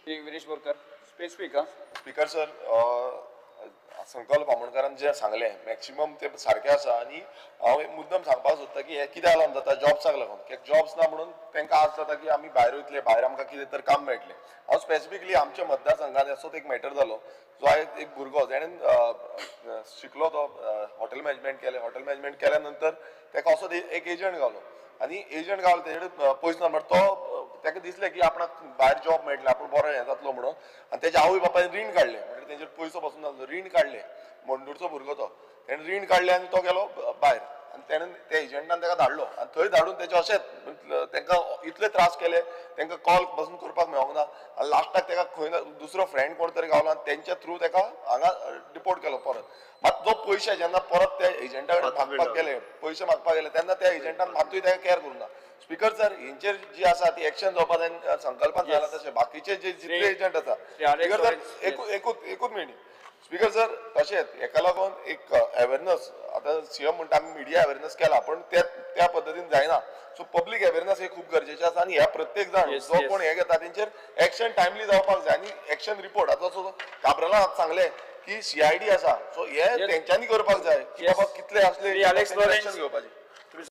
Shri Viresh Borkar specific speaker sir, संकल्प आमोणकरान जे सांगले मॅक्सिमम ते सारखे आसा आनी हांव एक मुद्दम सांगपाक सोदता की हे कित्याक लागून जाता जॉब्साक लागून कित्याक जॉब्स ना म्हणून तांकां आस जाता की आमी भायर वयतले भायर आमकां कितें तर काम मेळटलें. हांव स्पेसिफिकली आमच्या मतदारसंघात असोच एक मॅटर जालो जो आयज एक भुरगो जेणेन शिकलो तो हॉटेल मॅनेजमेंट केल्या नंतर ताका असोच एक एजंट गावलो आनी एजंट गावलो तेजे कडेन पयसो ना बट तो ताका दिसलें की आपणाक भायर जॉब मेळटलें आपूण बरो हें जातलो म्हणून आनी तेज्या आवय बापायन रीण काडलें म्हणजे तेजेर पयसो पासून जालो रीण काडलें. मंडूरचो भुरगो तो तेणें रीण काडलें आनी तो गेलो भायर आनी तेणें त्या एजंटान ताका धाडलो आनी थंय धाडून तेजे अशेंच तांकां इतले त्रास केले तांकां कॉल पासून करपाक मेळोंक ना आनी लास्टाक ताका खंय दुसरो फ्रेंड कोण तरी गावलो आनी तेंच्या थ्रू ताका हांगा डिपोर्ट केलो परत. मात जो पयशे जेन्ना परत त्या एजंटा कडेन मागपाक गेले पयशे मागपाक गेले तेन्ना त्या एजंटान मातूय ताका कॅर करूं ना. स्पीकर सर हेंचेर जी आसा ती एक्शन जावपा जाय संकल्पान जाला तशें बाकीचे जे जितले एजंट आसा स्पीकर सर एकूच मिनीट स्पीकर सर तशेंच हेका लागून एक अवेरनस आतां सीएम म्हणटा आमी मिडिया अवेरनस केला पण त्या पद्दतीन जायना. सो पब्लीक अवेरनस हे खूब गरजेचें आसा आनी ह्या प्रत्येक जाण जो कोण हे घेता तेंचेर एक्शन टायमली जावपाक जाय आनी एक्शन रिपोर्ट आतां काब्राला सांगलें की CID आसा सो हे तेंच्यांनी करपाक जाय की बाबा कितले असले एक्शन घेवपाचे.